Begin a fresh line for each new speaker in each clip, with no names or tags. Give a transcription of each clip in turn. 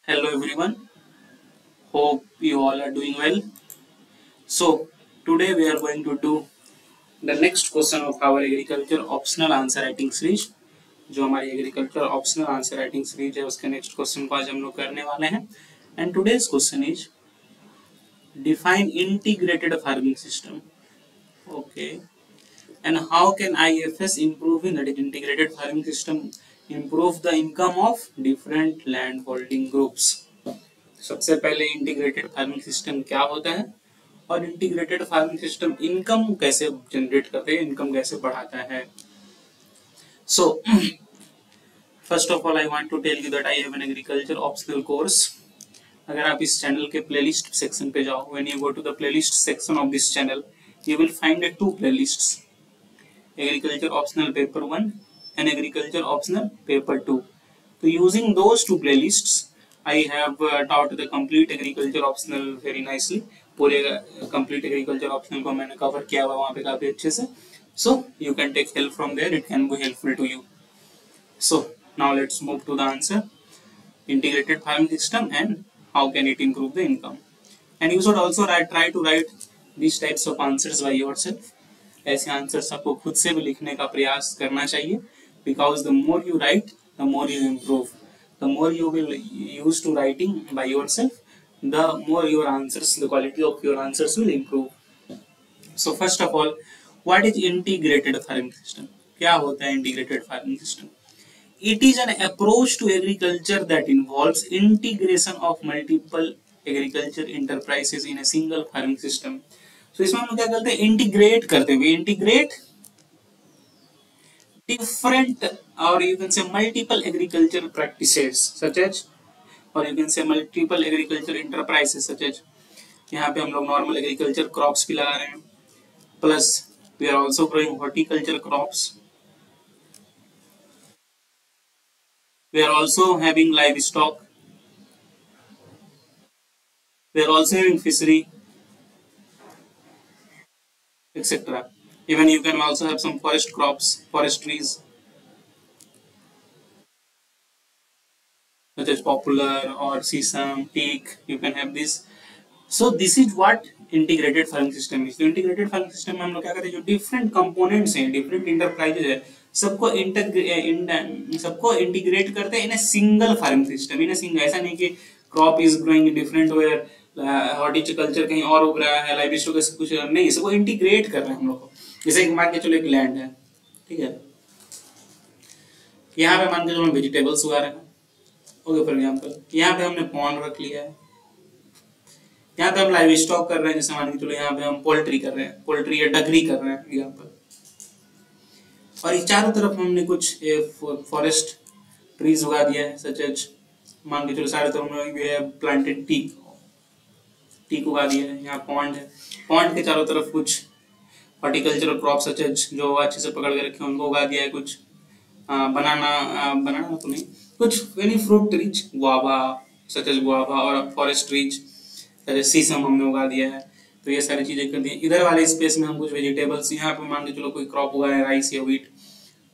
Hello everyone, hope you all are doing well. So, today we are going to do the next question of our agriculture optional answer writing series. जो हमारी agriculture optional answer writing series है उसके next question को आज हम लोग करने वाले हैं and today's question is define integrated farming system. Okay, and how can IFS improve in that is integrated farming system improve the income of different land holding groups. सबसे पहले इंटीग्रेटेड फार्मिंग सिस्टम क्या होता है और integrated farming system income कैसे generate करते हैं, income कैसे बढ़ाता है. So first of all I want to tell you that I have an agriculture optional course. अगर आप इस चैनल के प्लेलिस्ट सेक्शन पे जाओ, when you go to the playlist section of this channel you will find two playlists: agriculture optional paper 1 and agriculture optional paper 2. So using those two playlists I have taught the complete agriculture optional very nicely. पूरे complete agriculture optional को मैंने cover किया हुआ वहाँ पे काफी अच्छे से. So you can take help from there, it can be helpful to you. So now let's move to the answer. Integrated farming system and how can it improve the income. And you should also try to write these types of answers by yourself. ऐसे answers आपको खुद से भी लिखने का प्रयास करना चाहिए, because the more you write the more you improve. The more you will use to writing by yourself, the more your answers, the quality of your answers will improve. So first of all, what is integrated farming system? क्या होता है integrated farming system? It is an approach to agriculture that involves integration of multiple agriculture enterprises in a single farming system. So इसमें हम लोग क्या करते हैं? Integrate करते हुए, integrate different or you can say multiple agriculture practices such as, or you can say multiple agriculture enterprises such as, यहाँ पे हम लोग नॉर्मल एग्रीकल्चर क्रॉप्स भी लगा रहे हैं, plus we are also growing horticulture crops. We are also having livestock. We are also having fishery, etc. Even you can also have some forest crops, forest trees, such as poplar or sesame, teak. You can have this. So this is what integrated farming system is. तो integrated farming system में हम लोग क्या करते हैं? जो different components हैं, different enterprises हैं, सबको इंटीग्रेट करते हैं in a single farming system. In a single, ऐसा नहीं कि crop is growing different where, horticulture कहीं और उग रहा है, लाइव स्टॉक कुछ नहीं, सबको इंटीग्रेट कर रहे हैं हम लोग को. जैसे मान के चलो एक लैंड है, ठीक है, यहाँ पे मान के चलो हम वेजिटेबल्स उगा रहे हैं. ओके, फॉर एग्जाम्पल यहाँ पे हमने पॉन्ड रख लिया है, यहाँ पे हम लाइव स्टॉक कर रहे हैं, जैसे मान के चलो यहाँ पे हम पोल्ट्री कर रहे हैं, पोल्ट्री या डगरी कर रहे हैं एग्जाम्पल. और चारों तरफ हमने कुछ फॉरेस्ट ट्रीज उगा दिया है, सच एज मान के चलो सारे तरफ में प्लांटेड टीक उगा दिया है. यहाँ पॉन्ड है, पॉन्ड के चारों तरफ कुछ हॉर्टिकल्चरल क्रॉप सच एज जो अच्छे से पकड़ के रखे हैं उनको उगा दिया है. कुछ बनाना तो नहीं, कुछ any fruit trees, guava such as guava, और forest trees such as sheesham हमने उगा दिया है. तो ये सारी चीजें कर दी. इधर वाले स्पेस में हम कुछ वेजिटेबल्स, यहाँ पे मान के चलो कोई क्रॉप उगा रहे हैं, राइस या व्हीट,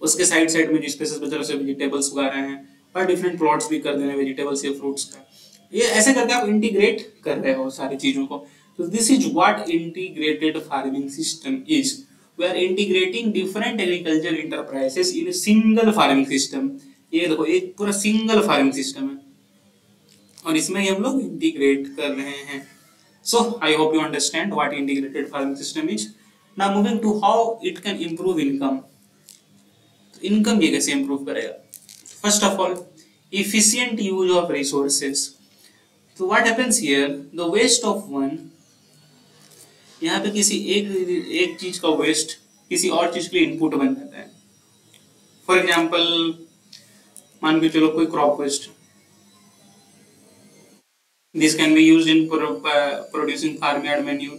उसके साइड में जो स्पेसेस बचा है वेजिटेबल्स उगा रहे हैं, और डिफरेंट प्लॉट्स भी कर दे रहे हैं वेजिटेबल्स या फ्रूट्स का. ये ऐसे करके आप इंटीग्रेट कर रहे हो सारी चीजों को. तो this is what integrated farming system is. We are integrating different agriculture enterprises in single farming system. ये देखो, एक पूरा सिंगल फार्मिंग सिस्टम है और इसमें हम लोग इंटीग्रेट कर रहे हैं. So I hope you understand what integrated farming system is. Now moving to how it can improve income. Income ये कैसे improve करेगा? First of all, efficient use of resources. So what happens here? The waste of one, यहाँ पे किसी एक चीज का waste किसी और चीज के लिए इनपुट बन जाता है. For example, मान के चलो कोई crop waste. This can be used in producing farmyard manure.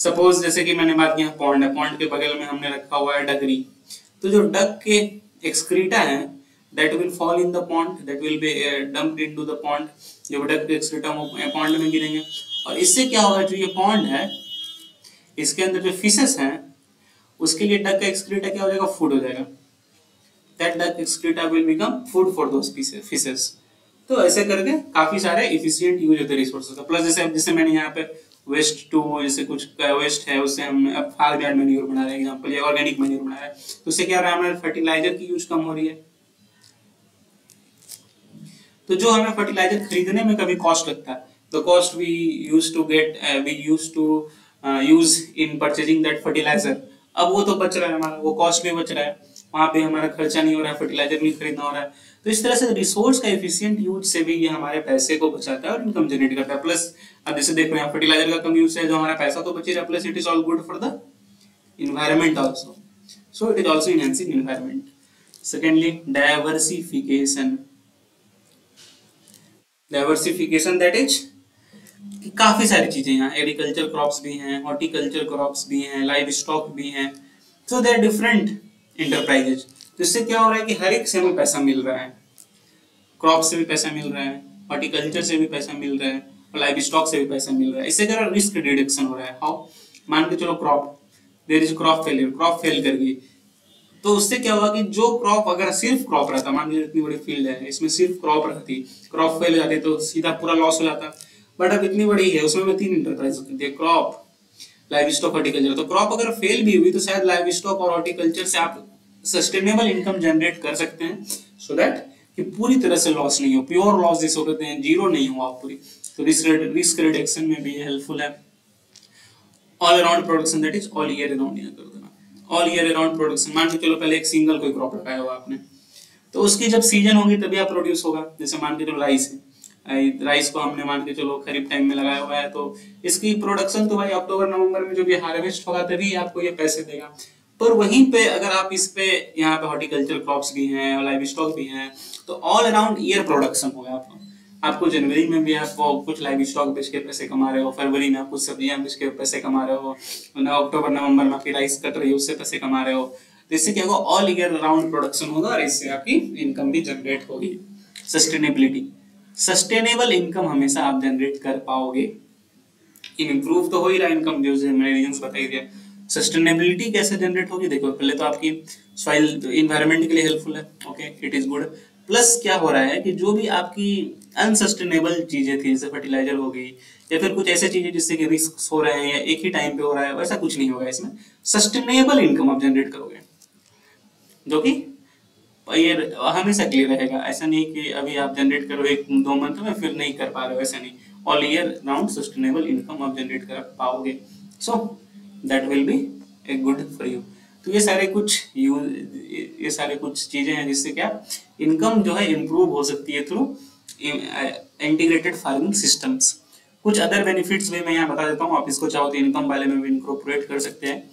Suppose जैसे कि मैंने बात किया पॉन्ड है, पॉन्ड के बगल में हमने रखा हुआ है डगरी. तो जो डक के एक्सक्रीटा है that will fall in the pond, that will be dumped into the pond. जो डक के एक्सक्रीटा पॉन्ड में गिरेंगे और इससे क्या होगा, जो ये पॉन्ड है इसके अंदर जो फिशेस हैं उसके लिए डक का एक्सक्रीटा क्या हो जाएगा? फूड हो जाएगा. That duck excreta will become food for those fishes. तो ऐसे करके काफी सारे इफिशियंट यूज होते हैं रिसोर्सेज का। प्लस जैसे जैसे मैंने यहाँ पे वेस्ट टू, जैसे कुछ वेस्ट है उससे हम अब फार्म यार्ड मैन्योर बना रहे हैं एग्जांपल, या ऑर्गेनिक मैन्योर बना रहे हैं, तो उससे क्या हो रहा है, हमारे फर्टिलाइजर की यूज कम हो रही है। तो जो हमें फर्टिलाइजर खरीदने में कभी कॉस्ट लगता है, the cost we use to use in purchasing that fertilizer, अब वो तो बच रहा है हमारा, वो कॉस्ट भी बच रहा है, वहां पे हमारा खर्चा नहीं हो रहा है, फर्टिलाइजर नहीं खरीदना हो रहा है। तो इस तरह से रिसोर्स का एफिशिएंट यूज से भी ये हमारे पैसे को बचाता है और इनकम जनरेट करता है। प्लस अब जैसे देख रहे हैं फर्टिलाइजर का कम यूज है, जो हमारा पैसा तो बच रहा है, plus it is all good for the environment also, so it is also enhancing environment. Secondly, diversification that is कि काफी सारी चीजें यहाँ, एग्रीकल्चर क्रॉप्स भी हैं, हॉर्टिकल्चर क्रॉप्स भी हैं, लाइव स्टॉक भी हैं, so they are different enterprises। तो इससे क्या हो रहा है कि हर एक से हमें पैसा मिल रहा है, क्रॉप से भी पैसा मिल रहा है, हॉर्टिकल्चर से भी पैसा मिल रहा है, और लाइव स्टॉक से भी पैसा मिल रहा है। इससे क्या रिस्क रिडक्शन हो रहा है। हाउ, मान के चलो crop, there is crop failure, crop fail कर गई, तो उससे क्या हुआ कि जो क्रॉप, अगर सिर्फ क्रॉप रहता, मान लीजिए इतनी बड़ी फील्ड है, इसमें सिर्फ क्रॉप रहती, क्रॉप फेल हो जाती तो सीधा पूरा लॉस हो जाता। बट अब इतनी बड़ी है, उसमें 3 इंटरप्राइज करती है, क्रॉप, लाइव स्टॉक, हॉर्टिकल्चर। तो क्रॉप अगर फेल भी हुई तो शायद लाइव स्टॉक और हॉर्टिकल्चर से आप सस्टेनेबल इनकम जनरेट कर सकते हैं, सो दैट कि पूरी तरह से लॉस नहीं हो, प्योर लॉस जिसको कहते हैं, जीरो नहीं हो आप पूरी। तो रिस्क रिडक्शन में भी हेल्पफुल है। All around production, that is all year around, यहाँ कर देना ऑल ईयर अराउंड प्रोडक्शन। मान के चलो पहले एक सिंगल कोई क्रॉप लगाया हुआ आपने, तो उसकी जब सीजन होगी तभी आप प्रोड्यूस होगा। जैसे मान के चलो राइस है, राइस को हमने मान के चलो खरीफ टाइम में लगाया हुआ है, तो इसकी प्रोडक्शन तो भाई अक्टूबर नवंबर में जो भी हार्वेस्ट होगा तभी आपको ये पैसे देगा। पर वहीं पे अगर आप इस पे, यहाँ पे हॉर्टिकल्चर क्रॉप्स भी हैं और लाइव स्टॉक भी हैं, तो ऑल अराउंड ईयर प्रोडक्शन होगा आपको जनवरी में भी आपको कुछ लाइव स्टॉक बेच के पैसे कमा रहे हो, फरवरी में आप कुछ सब्जियां बेच के पैसे कमा रहे हो, अक्टूबर नवंबर में आपकी राइस कट रही है उससे पैसे कमा रहे हो। तो इससे क्या होगा, ऑल ईयर राउंड प्रोडक्शन होगा और इससे आपकी इनकम भी जनरेट होगी। सस्टेनेबिलिटी, सस्टेनेबल इनकम हमेशा आप जनरेट कर पाओगे। इम्प्रूव तो हो ही रहा इनकम, जो मैंने रीजंस बताई दिया। सस्टेनेबिलिटी कैसे जनरेट होगी, देखो पहले तो आपकी सॉइल इन्वायरमेंट के लिए हेल्पफुल है, okay, it is good. Plus क्या हो रहा है कि जो भी आपकी अनसस्टेनेबल चीजें थी, जैसे फर्टिलाइजर हो गई या फिर कुछ ऐसे चीजें जिससे कि रिस्क हो रहे हैं या एक ही टाइम पे हो रहा है, वैसा कुछ नहीं होगा इसमें। सस्टेनेबल इनकम आप जनरेट करोगे, जो कि ये हमेशा क्लियर रहेगा। ऐसा नहीं कि अभी आप जनरेट करो 1-2 मंथ में फिर नहीं कर पा रहे हो, ऐसा नहीं। All year round sustainable income आप जनरेट कर पाओगे, so that will be a good for you. तो ये सारे कुछ चीजें हैं जिससे क्या इनकम जो है इम्प्रूव हो सकती है थ्रू इंटीग्रेटेड फार्मिंग सिस्टम्स। कुछ अदर बेनिफिट्स भी मैं यहाँ बता देता हूँ, आप इसको चाहो तो इनकम वाले में भी इनकॉर्पोरेट कर सकते हैं।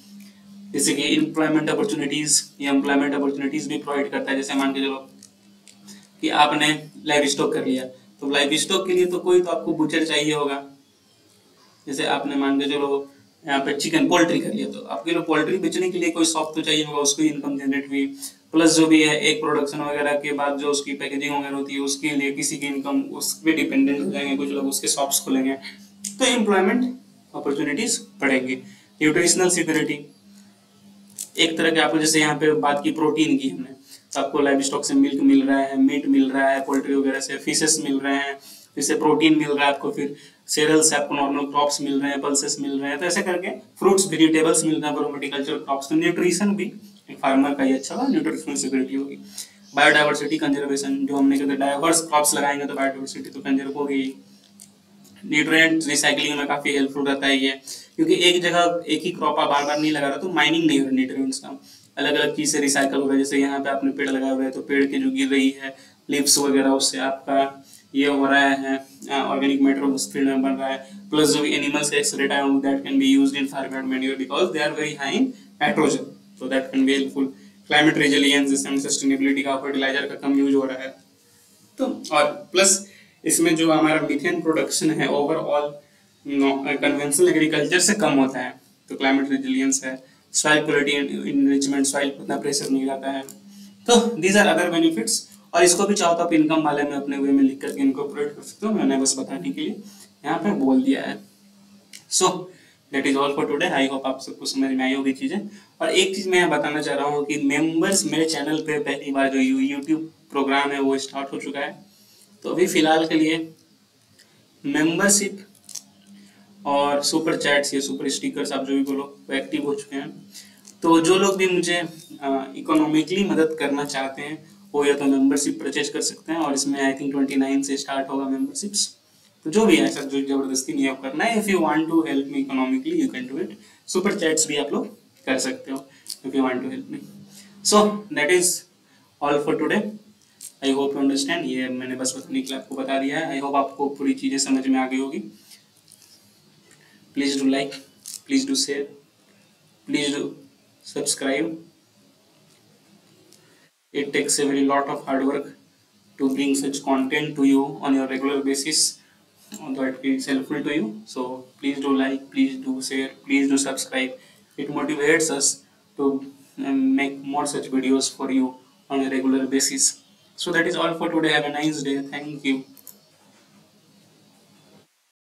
जैसे कि एम्प्लॉयमेंट अपॉर्चुनिटीज, ये एम्प्लॉयमेंट अपॉर्चुनिटीज भी प्रोवाइड करता है। जैसे मान के चलो कि आपने लाइव स्टॉक कर लिया, तो लाइव स्टॉक के लिए तो कोई तो आपको बुचर चाहिए होगा। जैसे आपने मान के चलो यहाँ पे चिकन, पोल्ट्री कर लिया, तो आपके लिए पोल्ट्री बेचने के लिए कोई शॉप तो चाहिए होगा, उसको इनकम जनरेट हुई। प्लस जो भी है एक प्रोडक्शन वगैरह के बाद जो उसकी पैकेजिंग वगैरह होती है उसके लिए किसी की इनकम उस पर डिपेंडेंट हो जाएंगे, कुछ लोग उसके शॉप्स खोलेंगे, तो एम्प्लॉयमेंट अपॉर्चुनिटीज बढ़ेंगी। न्यूट्रिशनल सिक्योरिटी, एक तरह के आपको, जैसे यहाँ पे बात की प्रोटीन की हमने, तो आपको लाइव स्टॉक से मिल्क मिल रहा है, मीट मिल रहा है, पोल्ट्री वगैरह से फिशेस मिल रहे हैं, इससे प्रोटीन मिल रहा है आपको, फिर सेरेल्स से आपको नॉर्मल क्रॉप्स मिल रहे हैं, पल्सेस मिल रहे हैं, तो ऐसे करके फ्रूट्स वेजिटेबल्स मिल रहे हैं, हॉर्टिकल्चर क्रॉप्स। तो न्यूट्रिशन भी एक फार्मर का ही अच्छा हुआ, न्यूट्रिशनल सिक्योरिटी होगी। बायोडाइवर्सिटी कंजर्वेशन, जो हमने कहते हैं डाइवर्स क्रॉप्स लगाएंगे तो बायोडाइवर्सिटी तो कंजर्व होगी। न्यूट्रिएंट रिसाइकलिंग में काफी हेल्पफुल रहता है ये, क्योंकि एक जगह एक ही क्रॉप आप बार बार नहीं लगा रहा तो माइनिंग नहीं हो रही न्यूट्रिएंट्स का, अलग अलग चीज से रिसाइकल हो रहा है। जैसे यहाँ पे आपने पेड़ लगाए हुए हैं तो पेड़ की जो गिर रही है लीव्स वगैरह, उससे आपका ये हो रहा है ऑर्गेनिक मैटर उस फील्ड में बन रहा है। प्लस जो एनिमल्स का एक्सक्रीट है that can be used in farm manure because they are very high in nitrogen, so that can be helpful. Climate resilience, जैसे सस्टेनेबिलिटी का, फर्टिलाइजर का कम यूज हो रहा है, तो और प्लस इसमें जो हमारा मीथेन प्रोडक्शन है ओवरऑल कन्वेंशनल एग्रीकल्चर से कम होता है, तो क्लाइमेट रेजिलियंस है। सॉइल क्वालिटी इनरिचमेंट, सॉइल पर इतना प्रेशर नहीं रहता है, तो दीज आर अदर बेनिफिट्स। और इसको भी चाहो तो आप इनकम वाले में अपने वे में लिख करके इनकॉर्पोरेट कर सकते हो, मैंने बस बताने के लिए यहाँ पे बोल दिया है। सो that is all for today, I hope आप सबको समझ में आई होगी चीजें। और एक चीज मैं यहाँ बताना चाह रहा हूँ कि मेंबर्स, मेरे चैनल पे पहली बार जो यूट्यूब प्रोग्राम है वो स्टार्ट हो चुका है, तो अभी फिलहाल के लिए मेंबरशिप और सुपर चैट्स या सुपर स्टिकर्स आप जो भी बोलो वो एक्टिव हो चुके हैं। तो जो लोग भी मुझे इकोनॉमिकली मदद करना चाहते हैं वो या तो मेंबरशिप परचेज कर सकते हैं, और इसमें आई थिंक 29 से स्टार्ट होगा मेंबरशिप्स। तो जो भी है ऐसा जो जबरदस्ती नहीं है करना है। If you want to help me economically you can do it. Super chats भी आप लोग कर सकते हो if you want to help me. So that is all for today. I hope you understand. ये मैंने बस बताने के लिए आपको बता दिया है। आई होप आपको पूरी चीज़ें समझ में आ गई होगी। Please do like, please do share, please do subscribe. It takes a very lot of hard work to bring such content to you on your regular basis, although it is helpful to you. So please do like, please do share, please do subscribe. It motivates us to make more such videos for you on a regular basis. So that is all for today. Have a nice day. Thank you.